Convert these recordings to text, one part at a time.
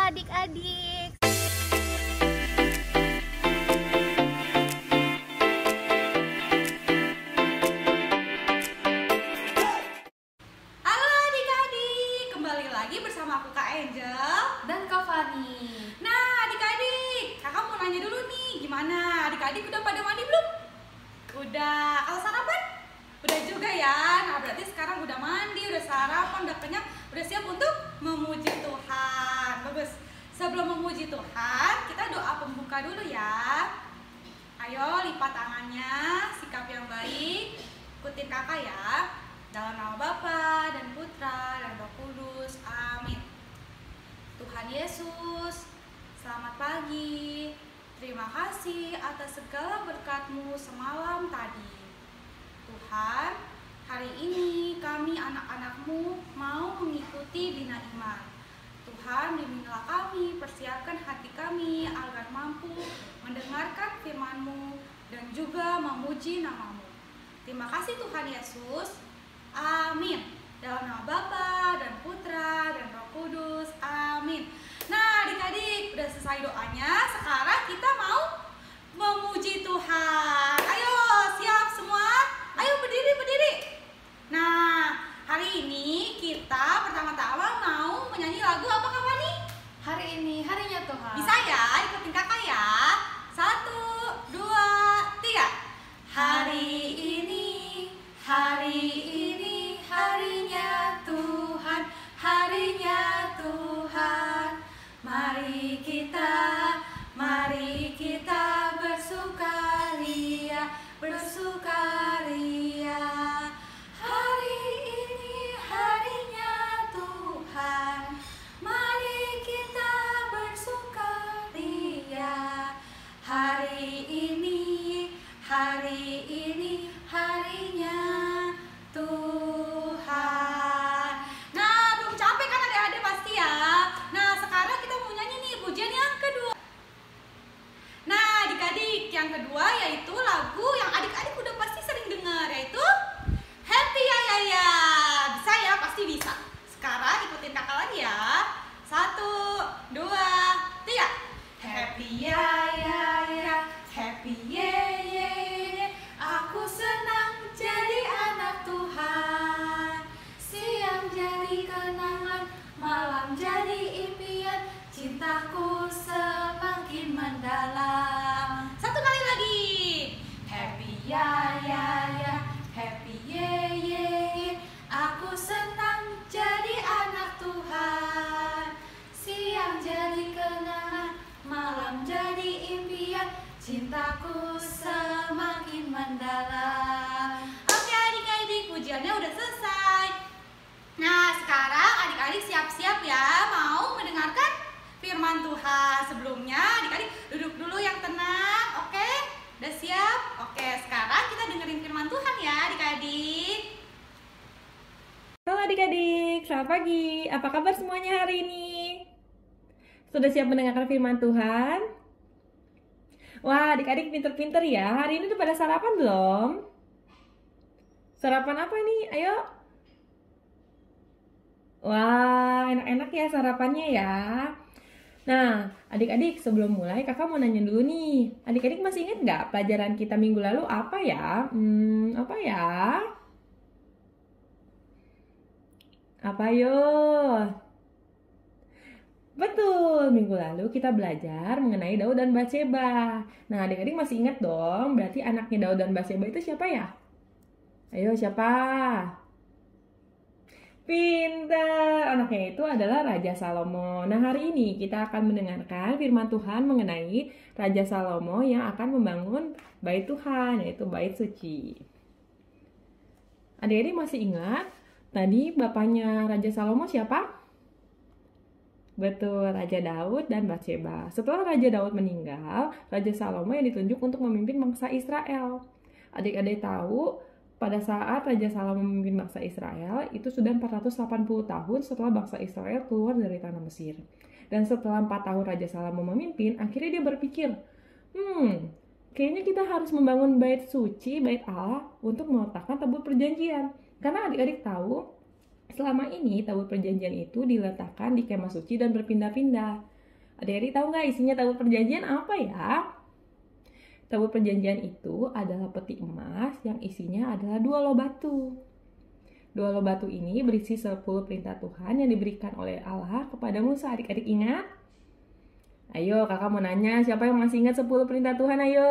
adik-adik. Halo adik-adik, kembali lagi bersama aku Kak Angel dan Kak Fani. Nah adik-adik, kakak mau nanya dulu nih, gimana adik-adik udah pada mandi belum? Udah, kalau sarapan? Udah juga ya. Nah berarti sekarang udah mandi, udah sarapan, udah kenyang, udah siap untuk memuji Tuhan. Bagus. Sebelum memuji Tuhan, kita doa pembuka dulu ya. Ayo lipat tangannya, sikap yang baik, ikutin kakak ya. Dalam nama Bapa dan Putra dan Roh Kudus, amin. Tuhan Yesus, selamat pagi. Terima kasih atas segala berkat-Mu semalam tadi. Tuhan, hari ini kami anak-anak-Mu mau mengikuti Bina Iman. Tuhan, bimbinglah kami, persiapkan hati kami agar mampu mendengarkan firman-Mu dan juga memuji nama-Mu. Terima kasih Tuhan Yesus. Amin. Dalam nama Bapa dan Putra dan Roh Kudus. Amin. Nah adik-adik, udah selesai doanya. Sekarang kita mau memuji Tuhan. Ayo, siap semua? Ayo berdiri. Nah, hari ini kita pertama-tama mau menyanyi lagu apa Kak Fani? Hari ini harinya Tuhan. Bisa ya, ikutin kakak ya. 1, 2, 3. Hari ini harinya Tuhan, harinya Tuhan. Mari kita bersukaria. Hari ini harinya Tuhan. Mari kita bersukaria. Hari ini harinya Tuhan. Nah, belum capek kan adik-adik pasti ya. Nah, sekarang kita mau nyanyi nih pujian yang kedua. Nah, adik-adik, yang kedua yaitu lagu yang adik-adik udah pasti sering dengar, yaitu Happy Ya Ya Ya. Bisa ya, pasti bisa. Sekarang ikutin kakak lagi ya. 1, 2, 3. Happy ya ya ya, happy ye ye ye. Aku senang jadi anak Tuhan. Siang jadi kenangan, malam jadi impian. Cintaku semakin mendalam. Satu kali lagi. Happy ya ya ya, happy ye ye ye. Aku senang jadi anak Tuhan. Siang jadi kenangan, malam jadi impian. Cintaku semakin mendalam. Oke adik-adik, pujiannya udah selesai. Nah sekarang adik-adik siap-siap ya mau mendengarkan firman Tuhan. Sebelumnya adik-adik duduk dulu yang tenang. Oke, udah siap? Oke, sekarang kita dengerin firman Tuhan ya adik-adik. Halo adik-adik, selamat pagi. Apa kabar semuanya hari ini? Sudah siap mendengarkan firman Tuhan? Wah, adik-adik pinter-pinter ya. Hari ini udah pada sarapan belum? Sarapan apa nih? Ayo. Wah, enak-enak ya sarapannya ya. Nah, adik-adik sebelum mulai kakak mau nanya dulu nih. Adik-adik masih ingat nggak pelajaran kita minggu lalu apa ya? Apa ya? Apa yo? Betul, minggu lalu kita belajar mengenai Daud dan Batseba. Nah, adik-adik masih ingat dong, berarti anaknya Daud dan Batseba itu siapa ya? Ayo, siapa? Pintar, anaknya itu adalah Raja Salomo. Nah, hari ini kita akan mendengarkan firman Tuhan mengenai Raja Salomo yang akan membangun bait Tuhan, yaitu bait suci. Adik-adik masih ingat tadi bapaknya Raja Salomo siapa? Betul, Raja Daud dan Batseba. Setelah Raja Daud meninggal, Raja Salomo yang ditunjuk untuk memimpin bangsa Israel. Adik-adik tahu, pada saat Raja Salomo memimpin bangsa Israel, itu sudah 480 tahun setelah bangsa Israel keluar dari tanah Mesir. Dan setelah 4 tahun Raja Salomo memimpin, akhirnya dia berpikir, kayaknya kita harus membangun bait suci, bait Allah, untuk meletakkan tabut perjanjian. Karena adik-adik tahu, selama ini tabut perjanjian itu diletakkan di kemah suci dan berpindah-pindah. Adik-adik tahu nggak isinya tabut perjanjian apa ya? Tabut perjanjian itu adalah peti emas yang isinya adalah 2 loh batu. 2 loh batu ini berisi 10 perintah Tuhan yang diberikan oleh Allah kepada Musa. Adik-adik ingat? Ayo, kakak mau nanya, siapa yang masih ingat 10 perintah Tuhan? Ayo.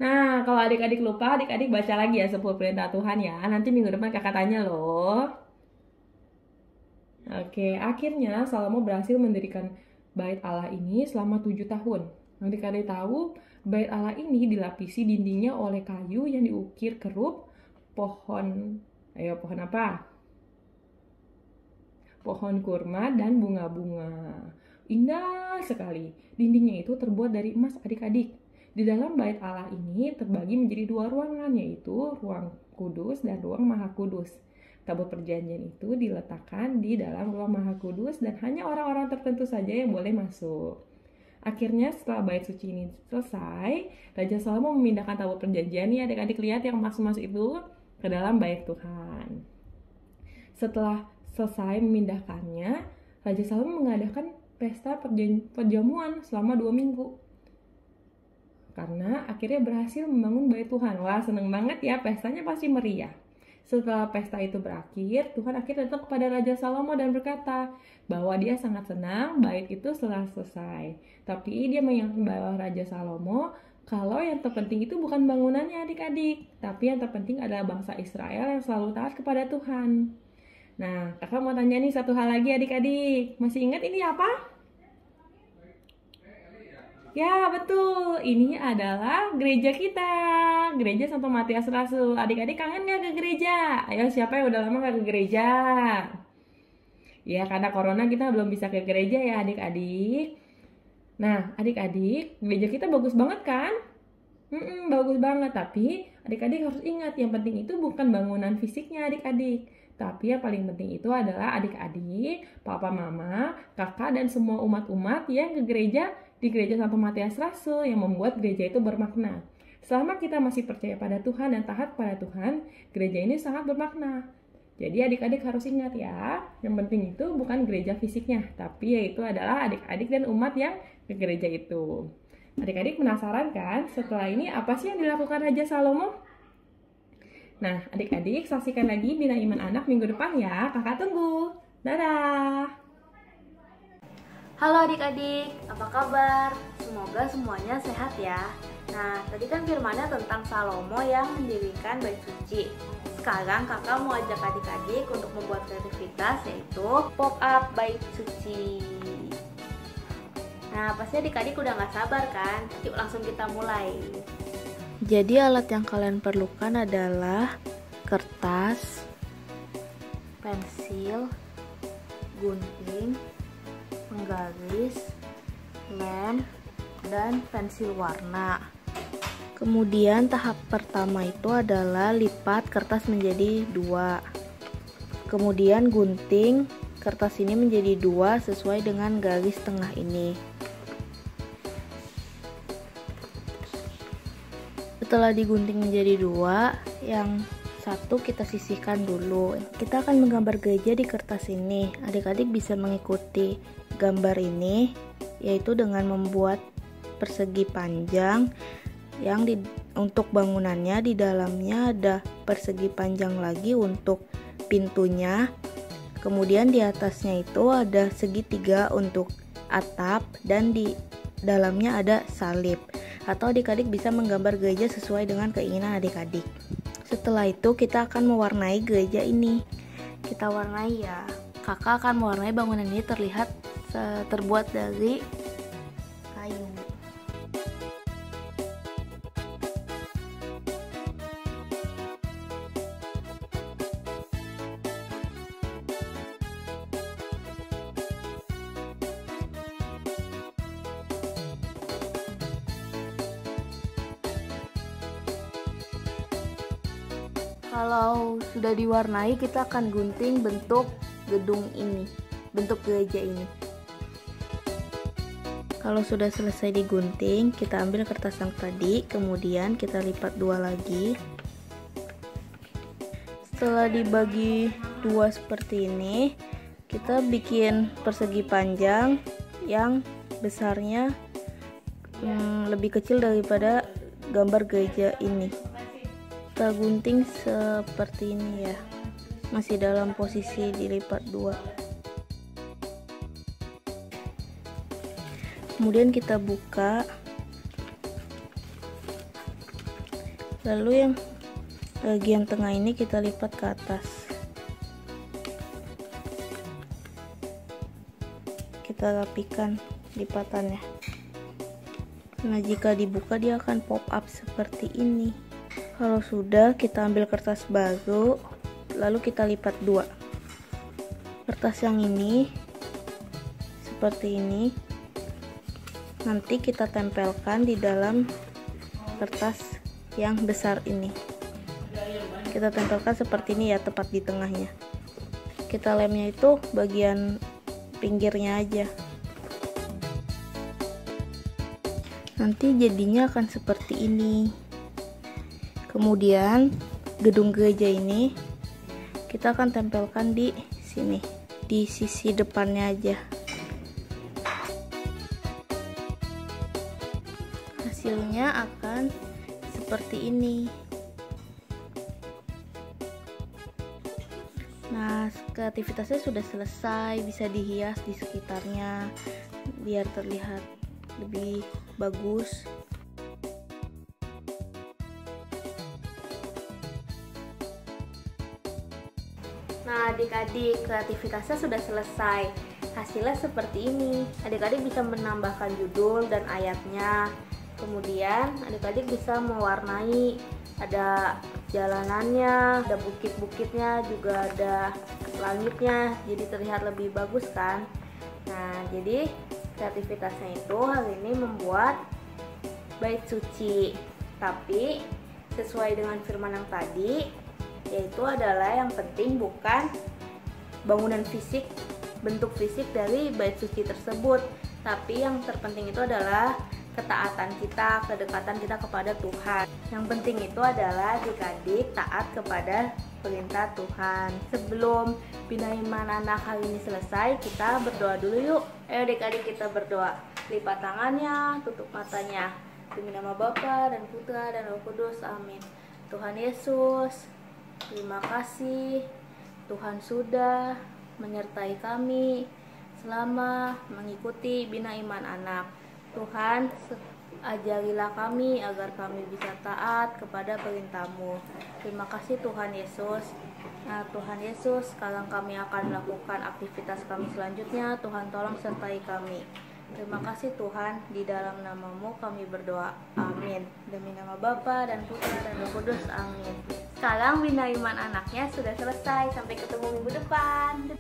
Nah, kalau adik-adik lupa, adik-adik baca lagi ya 10 perintah Tuhan ya. Nanti minggu depan kakak tanya loh. Oke, akhirnya Salomo berhasil mendirikan bait Allah ini selama 7 tahun. Adik-adik tahu, bait Allah ini dilapisi dindingnya oleh kayu yang diukir kerup pohon. Ayo, pohon apa? Pohon kurma dan bunga-bunga. Indah sekali. Dindingnya itu terbuat dari emas, adik-adik. Di dalam bait Allah ini terbagi menjadi 2 ruangan, yaitu ruang kudus dan ruang maha kudus. Tabut perjanjian itu diletakkan di dalam ruang maha kudus dan hanya orang-orang tertentu saja yang boleh masuk. Akhirnya setelah bait suci ini selesai, Raja Salomo memindahkan tabut perjanjian nih adik-adik lihat yang emas-emas itu ke dalam bait Tuhan. Setelah selesai memindahkannya, Raja Salomo mengadakan pesta perjamuan selama 2 minggu. Karena akhirnya berhasil membangun bait Tuhan. Wah, seneng banget ya, pestanya pasti meriah. Setelah pesta itu berakhir, Tuhan akhirnya datang kepada Raja Salomo dan berkata bahwa dia sangat senang bait itu setelah selesai. Tapi dia mengingatkan bahwa Raja Salomo kalau yang terpenting itu bukan bangunannya adik-adik, tapi yang terpenting adalah bangsa Israel yang selalu taat kepada Tuhan. Nah, kakak mau tanya nih satu hal lagi adik-adik. Masih ingat ini apa? Ya, betul. Ini adalah gereja kita. Gereja Santo Matius Rasul. Adik-adik kangen gak ke gereja? Ayo, siapa yang udah lama gak ke gereja? Ya, karena corona kita belum bisa ke gereja ya adik-adik. Nah, adik-adik, gereja kita bagus banget kan? Bagus banget. Tapi adik-adik harus ingat, yang penting itu bukan bangunan fisiknya adik-adik. Tapi yang paling penting itu adalah adik-adik, papa, mama, kakak, dan semua umat-umat yang ke gereja di gereja Santo Matius Rasul yang membuat gereja itu bermakna. Selama kita masih percaya pada Tuhan dan taat pada Tuhan, gereja ini sangat bermakna. Jadi adik-adik harus ingat ya, yang penting itu bukan gereja fisiknya, tapi yaitu adalah adik-adik dan umat yang ke gereja itu. Adik-adik penasaran kan, setelah ini apa sih yang dilakukan Raja Salomo? Nah, adik-adik saksikan lagi Bina Iman Anak minggu depan ya, kakak tunggu. Dadah! Halo adik-adik, apa kabar? Semoga semuanya sehat ya. Nah, tadi kan firmannya tentang Salomo yang mendirikan bait suci. Sekarang kakak mau ajak adik-adik untuk membuat kreativitas, yaitu pop up bait suci. Nah, pasti adik-adik udah gak sabar kan? Yuk langsung kita mulai. Jadi alat yang kalian perlukan adalah kertas, pensil, gunting, penggaris, lem, dan pensil warna. Kemudian tahap pertama itu adalah lipat kertas menjadi 2. Kemudian gunting kertas ini menjadi 2 sesuai dengan garis tengah ini. Setelah digunting menjadi 2, yang satu kita sisihkan dulu. Kita akan menggambar gereja di kertas ini. Adik-adik bisa mengikuti gambar ini, yaitu dengan membuat persegi panjang yang untuk bangunannya, di dalamnya ada persegi panjang lagi untuk pintunya. Kemudian di atasnya itu ada segitiga untuk atap dan di dalamnya ada salib. Atau adik-adik bisa menggambar gereja sesuai dengan keinginan adik-adik. Setelah itu kita akan mewarnai gereja ini. Kita warnai ya. Kakak akan mewarnai bangunan ini terlihat terbuat dari kayu. Kalau sudah diwarnai, kita akan gunting bentuk gedung ini, bentuk gereja ini. Kalau sudah selesai digunting, kita ambil kertas yang tadi, kemudian kita lipat 2 lagi. Setelah dibagi 2 seperti ini, Kita bikin persegi panjang yang besarnya lebih kecil daripada gambar gereja ini. Kita gunting seperti ini ya, masih dalam posisi dilipat 2. Kemudian kita buka, lalu yang bagian tengah ini kita lipat ke atas. Kita rapikan lipatannya. Nah, jika dibuka dia akan pop up seperti ini. Kalau sudah, kita ambil kertas baru, lalu kita lipat 2. Kertas yang ini seperti ini. Nanti kita tempelkan di dalam kertas yang besar ini. Kita tempelkan seperti ini ya, tepat di tengahnya. Kita lemnya itu bagian pinggirnya aja. Nanti jadinya akan seperti ini. Kemudian gedung gereja ini kita akan tempelkan di sini, di sisi depannya aja. Hasilnya akan seperti ini. Nah, kreativitasnya sudah selesai, bisa dihias di sekitarnya biar terlihat lebih bagus. Nah, adik-adik, kreativitasnya sudah selesai. Hasilnya seperti ini. Adik-adik bisa menambahkan judul dan ayatnya. Kemudian adik-adik bisa mewarnai, ada jalanannya, ada bukit-bukitnya, juga ada langitnya, jadi terlihat lebih bagus kan. Nah, jadi kreativitasnya itu hari ini membuat bait suci, tapi sesuai dengan firman yang tadi, yaitu adalah yang penting bukan bangunan fisik, bentuk fisik dari bait suci tersebut, tapi yang terpenting itu adalah ketaatan kita, kedekatan kita kepada Tuhan. Yang penting itu adalah adik-adik taat kepada perintah Tuhan. Sebelum Bina Iman Anak hari ini selesai, kita berdoa dulu yuk. Ayo adik-adik kita berdoa. Lipat tangannya, tutup matanya. Demi nama Bapa dan Putra dan Roh Kudus, amin. Tuhan Yesus, terima kasih. Tuhan sudah menyertai kami selama mengikuti Bina Iman Anak. Tuhan, ajarilah kami agar kami bisa taat kepada perintah-Mu. Terima kasih Tuhan Yesus. Nah, Tuhan Yesus, sekarang kami akan melakukan aktivitas kami selanjutnya. Tuhan tolong sertai kami. Terima kasih Tuhan, di dalam nama-Mu kami berdoa. Amin. Demi nama Bapa dan Putra dan Roh Kudus. Amin. Sekarang Bina Iman Anaknya sudah selesai. Sampai ketemu minggu depan.